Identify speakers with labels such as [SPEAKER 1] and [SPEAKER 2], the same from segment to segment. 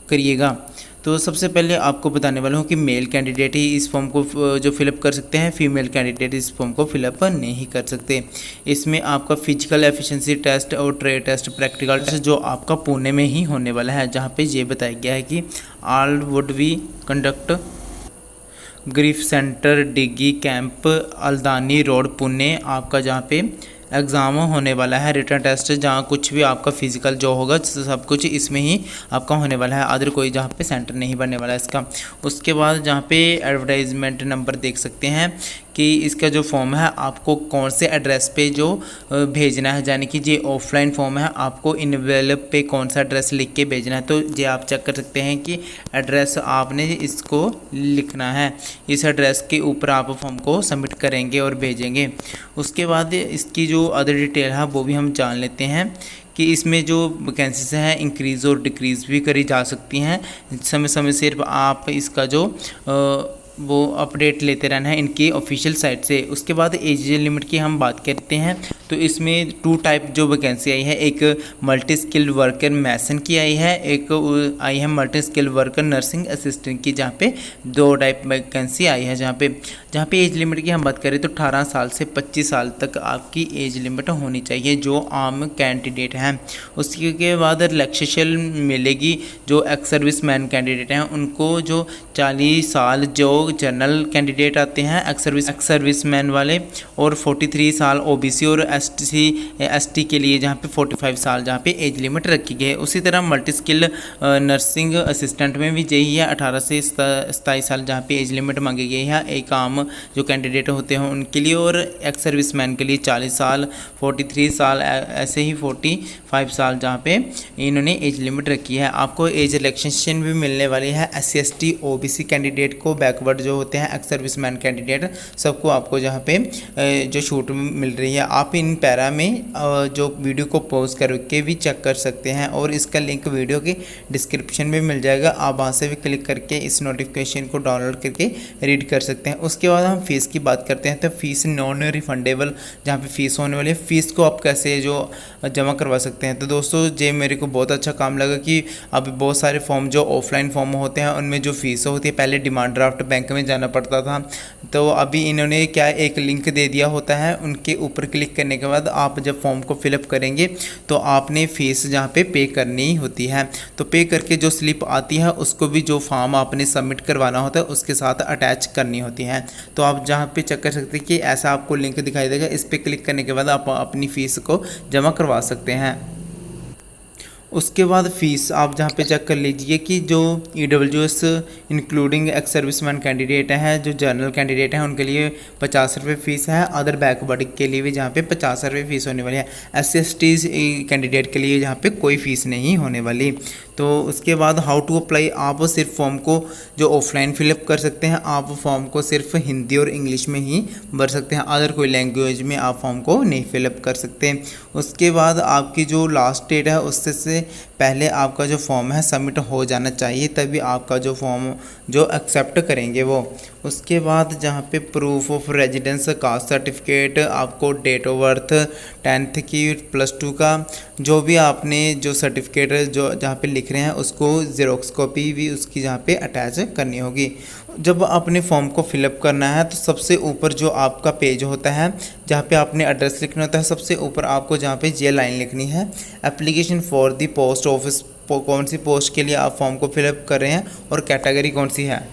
[SPEAKER 1] करिएगा। तो सबसे पहले आपको बताने वाला हूँ कि मेल कैंडिडेट ही इस फॉर्म को जो फिलअप कर सकते हैं, फीमेल कैंडिडेट इस फॉर्म को फिलअप नहीं कर सकते। इसमें आपका फिजिकल एफिशिएंसी टेस्ट और ट्रेड टेस्ट, प्रैक्टिकल टेस्ट जो आपका पुणे में ही होने वाला है, जहाँ पे ये बताया गया है कि all would be conduct GREF centre Dighi camp अल्दानी रोड पुणे, आपका जहाँ पे एग्ज़ाम होने वाला है, रिटर्न टेस्ट, जहाँ कुछ भी आपका फिजिकल जो होगा सब कुछ इसमें ही आपका होने वाला है, अदर कोई जहाँ पे सेंटर नहीं बनने वाला है इसका। उसके बाद जहाँ पे एडवर्टाइजमेंट नंबर देख सकते हैं कि इसका जो फॉर्म है आपको कौन से एड्रेस पे जो भेजना है, यानी कि ये ऑफलाइन फॉर्म है, आपको इनवेलप पे कौन सा एड्रेस लिख के भेजना है। तो ये आप चेक कर सकते हैं कि एड्रेस आपने इसको लिखना है, इस एड्रेस के ऊपर आप फॉर्म को सबमिट करेंगे और भेजेंगे। उसके बाद इसकी जो अदर डिटेल है वो भी हम जान लेते हैं कि इसमें जो वैकेंसीज हैं इंक्रीज़ और डिक्रीज़ भी करी जा सकती हैं, समय समय सिर्फ आप इसका जो वो अपडेट लेते रहना है इनकी ऑफिशियल साइट से। उसके बाद एज लिमिट की हम बात करते हैं तो इसमें 2 टाइप जो वैकेंसी आई है, एक मल्टी स्किल्ड वर्कर मैसन की आई है, एक आई है multi skilled worker nursing assistant की, जहाँ पे 2 टाइप वैकेंसी आई है। जहाँ पे एज लिमिट की हम बात करें तो 18 साल से 25 साल तक आपकी एज लिमिट होनी चाहिए जो आम कैंडिडेट हैं। उसके बाद रिलैक्सेशन मिलेगी जो एक्स सर्विस मैन कैंडिडेट हैं उनको, जो 40 साल जो जनरल कैंडिडेट आते हैं एक्स सर्विस मैन वाले, और 43 साल ओबीसी और एसटी के लिए जहाँ पे 45 साल जहाँ पे एज लिमिट रखी गई है। उसी तरह मल्टी स्किल नर्सिंग असिस्टेंट में भी यही है, 18 से 27 साल जहाँ पे एज लिमिट मांगी गई है एक आम जो कैंडिडेट होते हैं उनके लिए, और एक्स सर्विस मैन के लिए 40 साल, 43 साल, ऐसे ही 45 साल जहाँ पे इन्होंने एज लिमिट रखी है। आपको एज रिलैक्सेशन भी मिलने वाली है SC ST OBC कैंडिडेट को, बैकवर्ड जो होते हैं एक्स सर्विस मैन कैंडिडेट, सबको आपको जहाँ पे जो छूट मिल रही है। आप इन पैरा में जो वीडियो को पॉज करके भी चेक कर सकते हैं और इसका लिंक वीडियो के डिस्क्रिप्शन में मिल जाएगा, आप वहाँ से भी क्लिक करके इस नोटिफिकेशन को डाउनलोड करके रीड कर सकते हैं। उसके बाद हम फीस की बात करते हैं तो फीस नॉन रिफंडेबल जहाँ पे फीस होने वाली है, फीस को आप कैसे जो जमा करवा सकते हैं। तो दोस्तों ये मेरे को बहुत अच्छा काम लगा कि अब बहुत सारे फॉर्म जो ऑफलाइन फॉर्म होते हैं उनमें जो फीस होती है, पहले डिमांड ड्राफ्ट बैंक में जाना पड़ता था, तो अभी इन्होंने क्या एक लिंक दे दिया होता है, उनके ऊपर क्लिक करने के बाद आप जब फॉर्म को फिलअप करेंगे तो आपने फीस जहाँ पे करनी होती है, तो पे करके जो स्लिप आती है उसको भी जो फॉर्म आपने सबमिट करवाना होता है उसके साथ अटैच करनी होती है। तो आप जहाँ पे चेक कर सकते हैं कि ऐसा आपको लिंक दिखाई देगा, इस पर क्लिक करने के बाद आप अपनी फ़ीस को जमा करवा सकते हैं। उसके बाद फ़ीस आप जहाँ पे चेक कर लीजिए कि जो EWS including ex serviceman candidate हैं, जो जनरल कैंडिडेट हैं उनके लिए 50 रुपये फ़ीस है, अदर बैकवर्ड के लिए भी जहाँ पे 50 रुपये फ़ीस होने वाली है, SC ST कैंडिडेट के लिए जहाँ पे कोई फ़ीस नहीं होने वाली। तो उसके बाद हाउ टू अप्लाई, आप सिर्फ फॉर्म को जो ऑफलाइन फिलअप कर सकते हैं, आप फॉर्म को सिर्फ हिंदी और इंग्लिश में ही भर सकते हैं, अदर कोई लैंग्वेज में आप फॉर्म को नहीं फिलअप कर सकते। उसके बाद आपकी जो लास्ट डेट है उससे पहले आपका जो फॉर्म है सबमिट हो जाना चाहिए, तभी आपका जो फॉर्म जो एक्सेप्ट करेंगे वो। उसके बाद जहाँ पे proof of residence, caste certificate, आपको डेट ऑफ बर्थ, 10th की, +2 का जो भी आपने जो सर्टिफिकेट जो जहाँ पे लिख रहे हैं उसको ज़ेरॉक्स कॉपी भी उसकी जहाँ पे अटैच करनी होगी। जब आपने फॉर्म को फिलअप करना है तो सबसे ऊपर जो आपका पेज होता है जहाँ पे आपने एड्रेस लिखना होता है, सबसे ऊपर आपको जहाँ पे ये लाइन लिखनी है, application for the post office, कौन सी पोस्ट के लिए आप फॉर्म को फिलअप कर रहे हैं और कैटेगरी कौन सी है,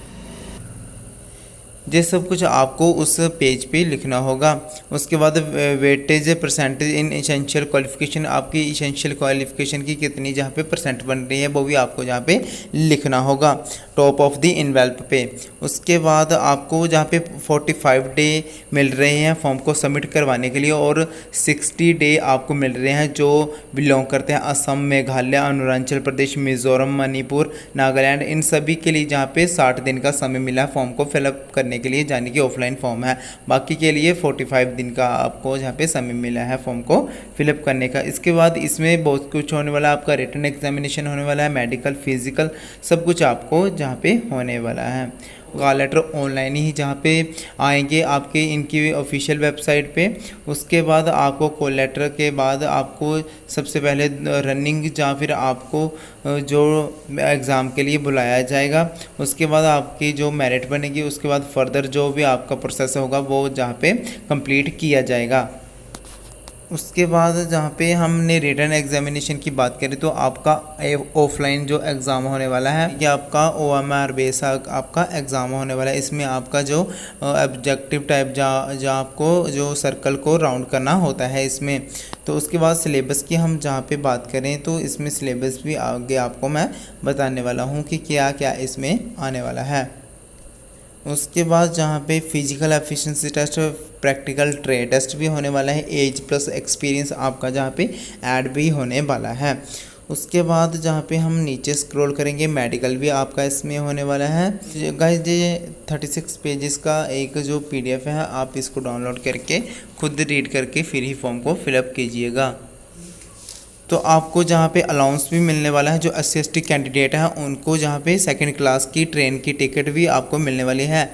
[SPEAKER 1] ये सब कुछ आपको उस पेज पे लिखना होगा। उसके बाद weightage percentage in essential qualification, आपकी एसेंशियल क्वालिफिकेशन की कितनी जहाँ पे परसेंट बन रही है वो भी आपको जहाँ पे लिखना होगा टॉप ऑफ द इनवेल्प पे। उसके बाद आपको जहाँ पे 45 डे मिल रहे हैं फॉर्म को सबमिट करवाने के लिए और 60 डे आपको मिल रहे हैं जो बिलोंग करते हैं असम, मेघालय, अरुणाचल प्रदेश, मिज़ोरम, मणिपुर, नागालैंड, इन सभी के लिए जहाँ पे 60 दिन का समय मिला है फॉर्म को फिलअप करने के लिए, जाने की ऑफलाइन फॉर्म है। बाकी के लिए 45 दिन का आपको जहाँ पे समय मिला है फॉर्म को फिलअप करने का। इसके बाद इसमें बहुत कुछ होने वाला है, आपका रिटन एग्जामिनेशन होने वाला है, मेडिकल, फिजिकल, सब कुछ आपको जहाँ पे होने वाला है। कॉल लेटर ऑनलाइन ही जहाँ पे आएंगे आपके इनकी ऑफिशियल वेबसाइट पे। उसके बाद आपको कॉल लेटर के बाद आपको सबसे पहले रनिंग या फिर आपको जो एग्ज़ाम के लिए बुलाया जाएगा। उसके बाद आपकी जो मेरिट बनेगी, उसके बाद फर्दर जो भी आपका प्रोसेस होगा वो जहाँ पे कंप्लीट किया जाएगा। उसके बाद जहाँ पे हमने रिटन एग्जामिनेशन की बात करें तो आपका ऑफलाइन जो एग्ज़ाम होने वाला है ये आपका OMR बेस आपका एग्ज़ाम होने वाला है। इसमें आपका जो ऑब्जेक्टिव टाइप जहाँ आपको जो सर्कल को राउंड करना होता है इसमें। तो उसके बाद सिलेबस की हम जहाँ पे बात करें तो इसमें सिलेबस भी आगे आपको मैं बताने वाला हूँ कि क्या क्या इसमें आने वाला है। उसके बाद जहाँ पे physical efficiency test, practical trade test भी होने वाला है, एज प्लस एक्सपीरियंस आपका जहाँ पे ऐड भी होने वाला है। उसके बाद जहाँ पे हम नीचे स्क्रॉल करेंगे मेडिकल भी आपका इसमें होने वाला है। गाइस ये 36 पेजेस का एक जो PDF है आप इसको डाउनलोड करके खुद रीड करके फिर ही फॉर्म को फिलअप कीजिएगा। तो आपको जहाँ पे अलाउंस भी मिलने वाला है, जो SC/ST कैंडिडेट हैं उनको जहाँ पे सेकंड क्लास की ट्रेन की टिकट भी आपको मिलने वाली है।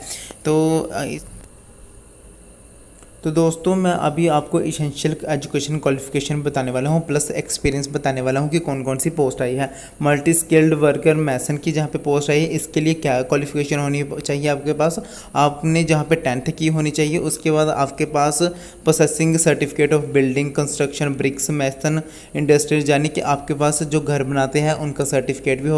[SPEAKER 1] तो दोस्तों मैं अभी आपको इसेंशियल एजुकेशन क्वालिफिकेशन बताने वाला हूँ प्लस एक्सपीरियंस बताने वाला हूँ कि कौन कौन सी पोस्ट आई है। मल्टी स्किल्ड वर्कर मैसन की जहाँ पे पोस्ट आई है इसके लिए क्या क्वालिफिकेशन होनी चाहिए आपके पास, आपने जहाँ पे 10th की होनी चाहिए। उसके बाद आपके पास processing certificate of building construction bricks mason industries, यानी कि आपके पास जो घर बनाते हैं उनका सर्टिफिकेट भी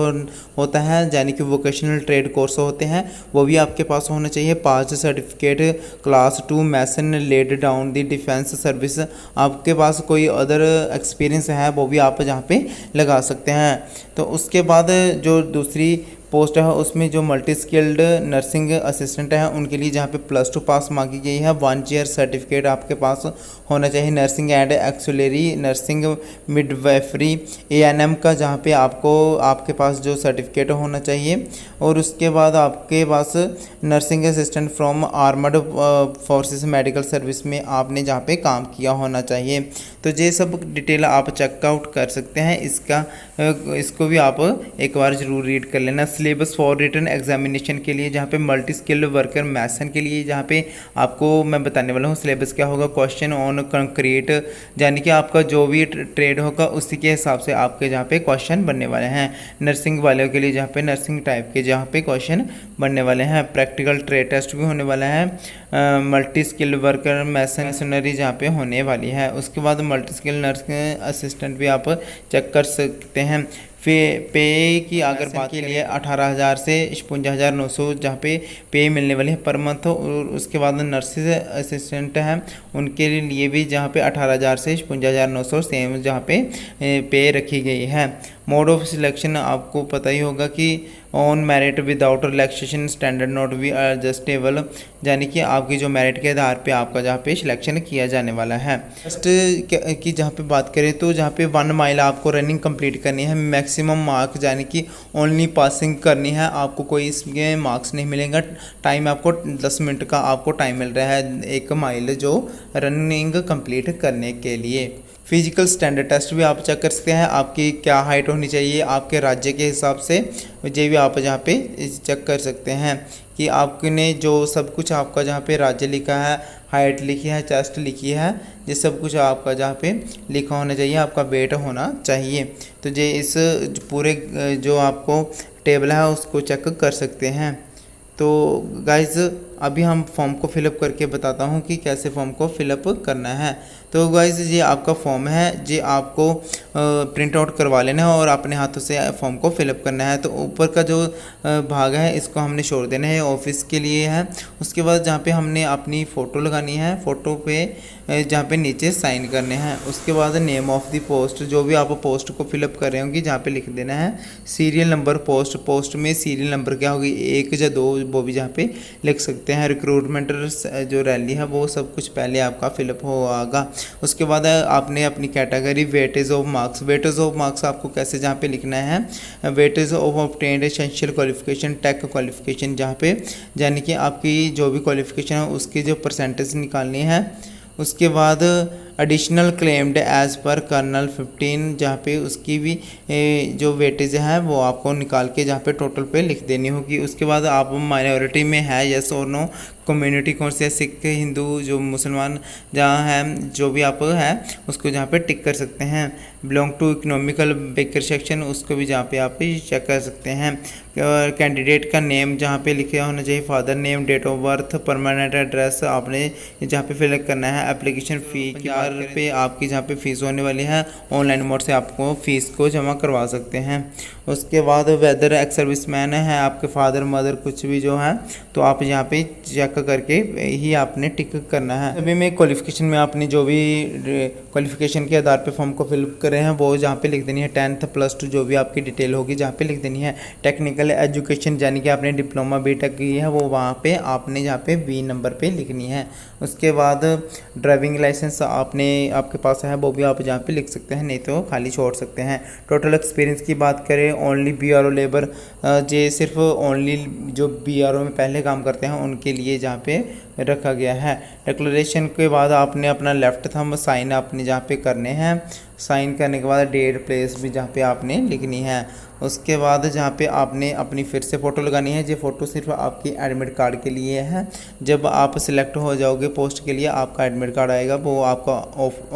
[SPEAKER 1] होता है, यानी कि वोकेशनल ट्रेड कोर्स होते हैं वो भी आपके पास होना चाहिए। Pass certificate class 2 mason laid down the defence service, आपके पास कोई अदर एक्सपीरियंस है वो भी आप जहाँ पे लगा सकते हैं। तो उसके बाद जो दूसरी पोस्ट है उसमें जो मल्टी स्किल्ड नर्सिंग असिस्टेंट है उनके लिए जहाँ पे +2 पास मांगी गई है। 1 ईयर सर्टिफिकेट आपके पास होना चाहिए। Nursing and auxiliary nursing midwifery ANM का जहाँ पे आपके पास जो सर्टिफिकेट होना चाहिए। और उसके बाद आपके पास nursing assistant from armed forces medical service में आपने जहाँ पे काम किया होना चाहिए। तो ये सब डिटेल आप चेकआउट कर सकते हैं, इसको भी आप एक बार ज़रूर रीड कर लेना। सिलेबस फॉर रिटन एग्जामिनेशन के लिए जहाँ पे मल्टी स्किल्ड वर्कर मैसन के लिए जहाँ पे आपको मैं बताने वाला हूँ सिलेबस क्या होगा। क्वेश्चन ऑन कंक्रीट, यानी कि आपका जो भी ट्रेड होगा उसी के हिसाब से आपके जहाँ पे क्वेश्चन बनने वाले हैं। नर्सिंग वालों के लिए जहाँ पे नर्सिंग टाइप के जहाँ पे क्वेश्चन बनने वाले हैं। प्रैक्टिकल ट्रेड टेस्ट भी होने वाला है। मल्टी स्किल्ड वर्कर मैसनरी जहाँ पे होने वाली है। उसके बाद मल्टी स्किल्ड नर्सिंग असिस्टेंट भी आप चेक कर सकते हैं। पे की अगर बात के लिए 18,000 से 56,900 जहाँ पे मिलने वाली है पर मंथ। और उसके बाद नर्सिस असिस्टेंट हैं उनके लिए भी जहाँ पे 18,000 से 56,900 सेम जहाँ पे रखी गई है। मोड ऑफ सिलेक्शन आपको पता ही होगा कि on merit without relaxation standard note भी एडजस्टेबल, यानी कि आपकी जो मेरिट के आधार पे आपका जहाँ पे सिलेक्शन किया जाने वाला है। फर्स्ट की जहाँ पे बात करें तो जहाँ पे 1 माइल आपको रनिंग कंप्लीट करनी है। मैक्सिमम मार्क्स यानी कि ओनली पासिंग करनी है, आपको कोई इसमें मार्क्स नहीं मिलेगा। टाइम आपको 10 मिनट का आपको टाइम मिल रहा है 1 माइल जो रनिंग कंप्लीट करने के लिए। फिजिकल स्टैंडर्ड टेस्ट भी आप चेक कर सकते हैं, आपकी क्या हाइट होनी चाहिए आपके राज्य के हिसाब से, ये भी आप जहाँ पे चेक कर सकते हैं कि आपने जो सब कुछ आपका जहाँ पे राज्य लिखा है, हाइट लिखी है, चेस्ट लिखी है, ये सब कुछ आपका जहाँ पे लिखा होना चाहिए, आपका वेट होना चाहिए। तो ये इस पूरे जो आपको टेबल है उसको चेक कर सकते हैं। तो गाइज़ अभी हम फॉर्म को फिलअप करके बताता हूँ कि कैसे फॉर्म को फिलअप करना है। तो गाइज़ ये आपका फॉर्म है, ये आपको प्रिंट आउट करवा लेना है और अपने हाथों से फॉर्म को फिलअप करना है। तो ऊपर का जो भाग है इसको हमने छोड़ देना है, ऑफिस के लिए है। उसके बाद जहाँ पे हमने अपनी फ़ोटो लगानी है, फ़ोटो पे जहाँ पे नीचे साइन करने हैं। उसके बाद नेम ऑफ़ द पोस्ट, जो भी आप पोस्ट को फिलअप कर रहे होंगे जहाँ पे लिख देना है। सीरियल नंबर पोस्ट में सीरियल नंबर क्या होगी 1 या 2 वो भी जहाँ पे लिख सकते हैं। रिक्रूटमेंट जो रैली है वो सब कुछ पहले आपका फिलअप होगा। उसके बाद आपने अपनी कैटेगरी वेटेज ऑफ मार्क्स आपको कैसे जहाँ पे लिखना है। Weightage of obtained essential qualification tech qualification जहाँ पे, यानी कि आपकी जो भी क्वालिफिकेशन है उसकी जो परसेंटेज निकालनी है। उसके बाद additional claimed age per column 15, जहाँ पे उसकी भी जो वेटेज है वो आपको निकाल के जहाँ पे टोटल पे लिख देनी होगी। उसके बाद आप माइनॉरिटी में है यस और नो, कम्युनिटी कौन सी है, सिख, हिंदू, जो मुसलमान जहाँ है, जो भी आप है उसको जहाँ पे टिक कर सकते हैं। Belong to economical weaker section, उसको भी जहाँ पे आप चेक कर सकते हैं। कैंडिडेट का नेम जहाँ पे लिखा होना चाहिए, father name, date of birth, permanent address आपने जहाँ पे फिल करना है। एप्लीकेशन फ़ी पे आपकी जहाँ पे फ़ीस होने वाली है, ऑनलाइन मोड से आपको फ़ीस को जमा करवा सकते हैं। उसके बाद वेदर एक्स सर्विसमैन है आपके फादर मदर कुछ भी जो है, तो आप यहाँ पे चेक करके ही आपने टिक करना है। अभी में क्वालिफिकेशन में आपने जो भी क्वालिफिकेशन के आधार पे फॉर्म को फिल कर रहे हैं वो जहाँ पे लिख देनी है। 10th +2 जो भी आपकी डिटेल होगी जहाँ पे लिख देनी है। टेक्निकल एजुकेशन यानी कि आपने डिप्लोमा बीटेक की है वो वहाँ पे आपने जहाँ पे बी नंबर पे लिखनी है। उसके बाद ड्राइविंग लाइसेंस आपके पास है वो भी आप जहाँ पे लिख सकते हैं, नहीं तो खाली छोड़ सकते हैं। टोटल एक्सपीरियंस की बात करें, ओनली BRO लेबर, जे सिर्फ ओनली जो BRO में पहले काम करते हैं उनके लिए जहाँ पे रखा गया है। डिक्लेरेशन के बाद आपने अपना लेफ्ट थंब साइन आपने जहाँ पे करने हैं। साइन करने के बाद डेट प्लेस भी जहाँ पे आपने लिखनी है। उसके बाद जहाँ पे आपने अपनी फिर से फ़ोटो लगानी है। ये फ़ोटो सिर्फ आपकी एडमिट कार्ड के लिए है। जब आप सिलेक्ट हो जाओगे पोस्ट के लिए आपका एडमिट कार्ड आएगा, वो आपका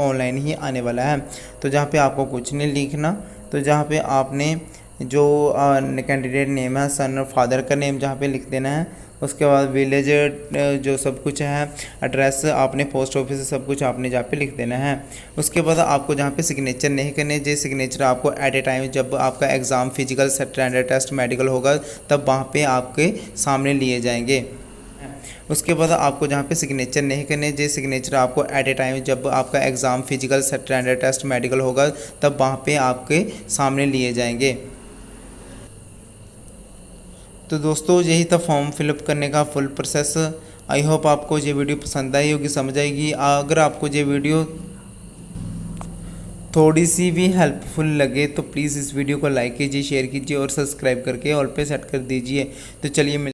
[SPEAKER 1] ऑनलाइन ही आने वाला है। तो जहाँ पे आपको कुछ नहीं लिखना, तो जहाँ पे आपने जो कैंडिडेट नेम है, सन और फादर का नेम जहाँ पे लिख देना है। उसके बाद विलेज जो सब कुछ है, एड्रेस आपने पोस्ट ऑफिस सब कुछ आपने जहाँ पे लिख देना है। उसके बाद आपको जहाँ पे सिग्नेचर नहीं करने, जो सिग्नेचर आपको एट ए टाइम जब आपका exam physical standard test medical होगा तब वहाँ पे आपके सामने लिए जाएंगे। उसके बाद आपको जहाँ पे सिग्नेचर नहीं करने, जो सिग्नेचर आपको एट ए टाइम जब आपका exam physical standard test medical होगा तब वहाँ पे आपके सामने लिए जाएंगे। तो दोस्तों यही था फॉर्म फिलअप करने का फुल प्रोसेस। आई होप आपको ये वीडियो पसंद आई होगी, समझ आएगी। अगर आपको ये वीडियो थोड़ी सी भी हेल्पफुल लगे तो प्लीज़ इस वीडियो को लाइक कीजिए, शेयर कीजिए और सब्सक्राइब करके ऑल पे सेट कर दीजिए। तो चलिए